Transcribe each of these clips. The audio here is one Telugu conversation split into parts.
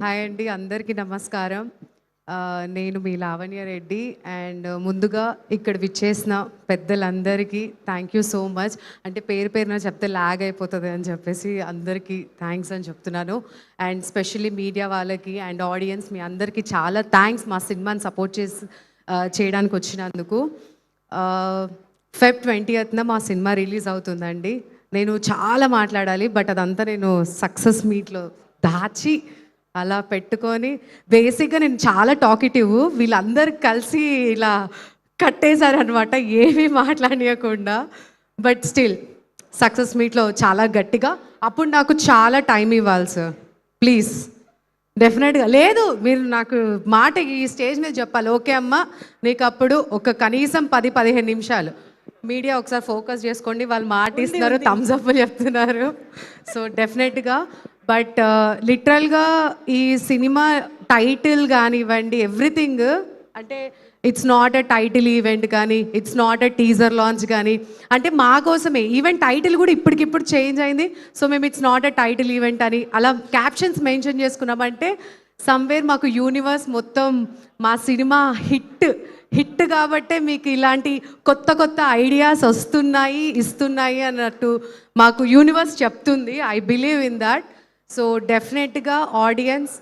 హాయ్ అండి, అందరికీ నమస్కారం. నేను మీ లావణ్య రెడ్డి. అండ్ ముందుగా ఇక్కడ విచ్చేసిన పెద్దలందరికీ థ్యాంక్ యూ సో మచ్. అంటే పేరు పేరున చెప్తే లాగ్ అయిపోతుంది అని చెప్పేసి అందరికీ థ్యాంక్స్ అని చెప్తున్నాను. అండ్ స్పెషల్లీ మీడియా వాళ్ళకి అండ్ ఆడియన్స్ మీ అందరికీ చాలా థ్యాంక్స్ మా సినిమాని సపోర్ట్ చేయడానికి వచ్చినందుకు. ఫెబ్ 20th మా సినిమా రిలీజ్ అవుతుందండి. నేను చాలా మాట్లాడాలి, బట్ అదంతా నేను సక్సెస్ మీట్లో దాచి అలా పెట్టుకొని, బేసిక్గా నేను చాలా టాకిటివ్, వీళ్ళందరూ కలిసి ఇలా కట్టేశారనమాట ఏమీ మాట్లాడకుండా. బట్ స్టిల్ సక్సెస్ మీట్లో చాలా గట్టిగా, అప్పుడు నాకు చాలా టైం ఇవ్వాలి సార్, ప్లీజ్. డెఫినెట్గా లేదు, మీరు నాకు మాట ఈ స్టేజ్ మీద చెప్పాలి, ఓకే అమ్మ నీకు అప్పుడు ఒక కనీసం 10-15 నిమిషాలు మీడియా ఒకసారి ఫోకస్ చేసుకోండి, వాళ్ళు మాట ఇస్తున్నారు, థమ్స్ అప్ చెప్తున్నారు. సో డెఫినెట్గా, బట్ లిటరల్గా ఈ సినిమా టైటిల్ కానివ్వండి, ఎవ్రీథింగ్ అంటే it's not a title event కానీ, it's not a teaser launch కానీ, అంటే మా కోసమే ఈవెంట్ టైటిల్ కూడా ఇప్పటికిప్పుడు చేంజ్ అయింది. సో మేము it's not a title event అని అలా క్యాప్షన్స్ మెన్షన్ చేసుకున్నామంటే సమ్వేర్ మాకు యూనివర్స్ మొత్తం మా సినిమా హిట్ కాబట్టే మీకు ఇలాంటి కొత్త కొత్త ఐడియాస్ ఇస్తున్నాయి అన్నట్టు మాకు యూనివర్స్ చెప్తుంది. I believe in that. So డెఫినెట్గా ఆడియన్స్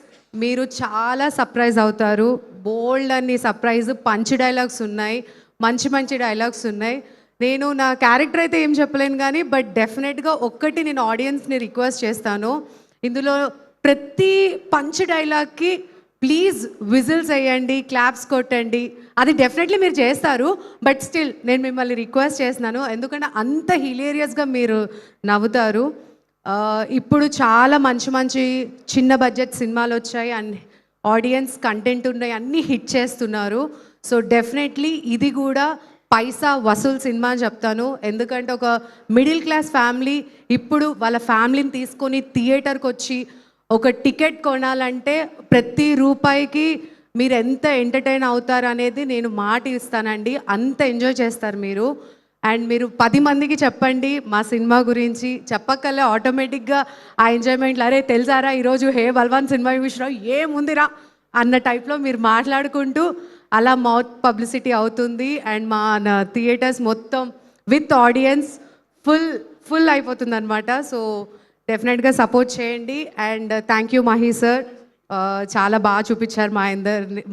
మీరు చాలా సర్ప్రైజ్ అవుతారు. బోల్డ్ అన్ని సర్ప్రైజ్ పంచ్ డైలాగ్స్ ఉన్నాయి, మంచి మంచి డైలాగ్స్ ఉన్నాయి. నేను నా క్యారెక్టర్ అయితే ఏం చెప్పలేను కానీ, బట్ డెఫినెట్గా ఒక్కటి నేను ఆడియన్స్ని రిక్వెస్ట్ చేస్తాను, ఇందులో ప్రతి పంచ్ డైలాగ్కి ప్లీజ్ విజిల్స్ వేయండి, క్లాప్స్ కొట్టండి. అది డెఫినెట్లీ మీరు చేస్తారు, బట్ స్టిల్ నేను మిమ్మల్ని రిక్వెస్ట్ చేస్తున్నాను, ఎందుకంటే అంత హిలేరియస్గా మీరు నవ్వుతారు. ఇప్పుడు చాలా మంచి మంచి చిన్న బడ్జెట్ సినిమాలు వచ్చాయి అండ్ ఆడియన్స్ కంటెంట్ ఉన్నాయి, అన్నీ హిట్ చేస్తున్నారు. సో డెఫినెట్లీ ఇది కూడా పైసా వసూల్ సినిమా అని చెప్తాను, ఎందుకంటే ఒక మిడిల్ క్లాస్ ఫ్యామిలీ ఇప్పుడు వాళ్ళ ఫ్యామిలీని తీసుకొని థియేటర్కి వచ్చి ఒక టికెట్ కొనాలంటే ప్రతి రూపాయికి మీరు ఎంత ఎంటర్టైన్ అవుతారు అనేది నేను మాట ఇస్తానండి. అంత ఎంజాయ్ చేస్తారు మీరు. అండ్ మీరు 10 మందికి చెప్పండి మా సినిమా గురించి, చెప్పక్కలే ఆటోమేటిక్గా ఆ ఎంజాయ్మెంట్లు, అరే తెలుసారా ఈరోజు హే బల్వాన్ సినిమా చూసినావు ఏముందిరా అన్న టైప్లో మీరు మాట్లాడుకుంటూ అలా మౌత్ పబ్లిసిటీ అవుతుంది. అండ్ మన థియేటర్స్ మొత్తం విత్ ఆడియన్స్ ఫుల్ అయిపోతుంది అనమాట. సో డెఫినెట్గా సపోర్ట్ చేయండి. And thank you Mahi sir, చాలా బాగా చూపించారు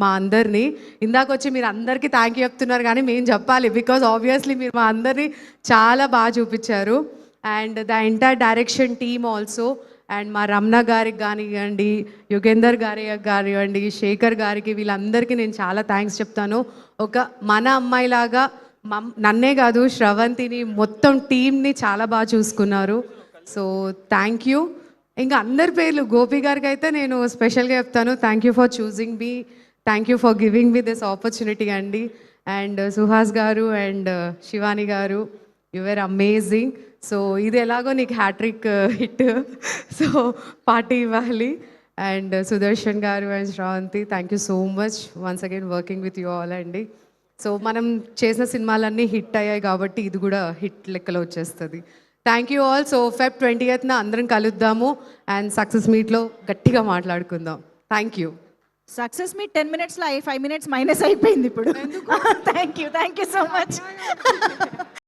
మా అందరినీ. ఇందాక వచ్చి మీరు అందరికీ థ్యాంక్ యూ చెప్తున్నారు కానీ మేము చెప్పాలి, బికాజ్ ఆబ్వియస్లీ మీరు మా అందరినీ చాలా బాగా చూపించారు. And the entire direction team also, and మా రమణ గారికి కానివ్వండి, యుగేందర్ గారికి కానివ్వండి, శేఖర్ గారికి, వీళ్ళందరికీ నేను చాలా థ్యాంక్స్ చెప్తాను. ఒక మన అమ్మాయిలాగా నన్నే కాదు శ్రవంతిని మొత్తం టీమ్ని చాలా బాగా చూసుకున్నారు. So thank you. ఇంకా అందరి పేర్లు గోపి గారికి అయితే నేను స్పెషల్గా చెప్తాను, thank you for choosing me, thank you for giving me this opportunity అండి. అండ్ సుహాస్ గారు అండ్ శివాని గారు, యువర్ అమేజింగ్. సో ఇది ఎలాగో నీకు హ్యాట్రిక్ హిట్, సో పార్టీ ఇవ్వాలి. అండ్ సుదర్శన్ గారు and Sravanthi, thank you so much once again working with you all అండి. సో మనం చేసిన సినిమాలన్నీ హిట్ అయ్యాయి కాబట్టి ఇది కూడా హిట్ లెక్కలో వచ్చేస్తుంది. Thank you all. So Feb 20th అందరం కలుద్దాము అండ్ సక్సెస్ మీట్లో గట్టిగా మాట్లాడుకుందాం. Thank you. Success meet 10 minutesలో 5 minutes minus అయిపోయింది ఇప్పుడు. Thank you so much.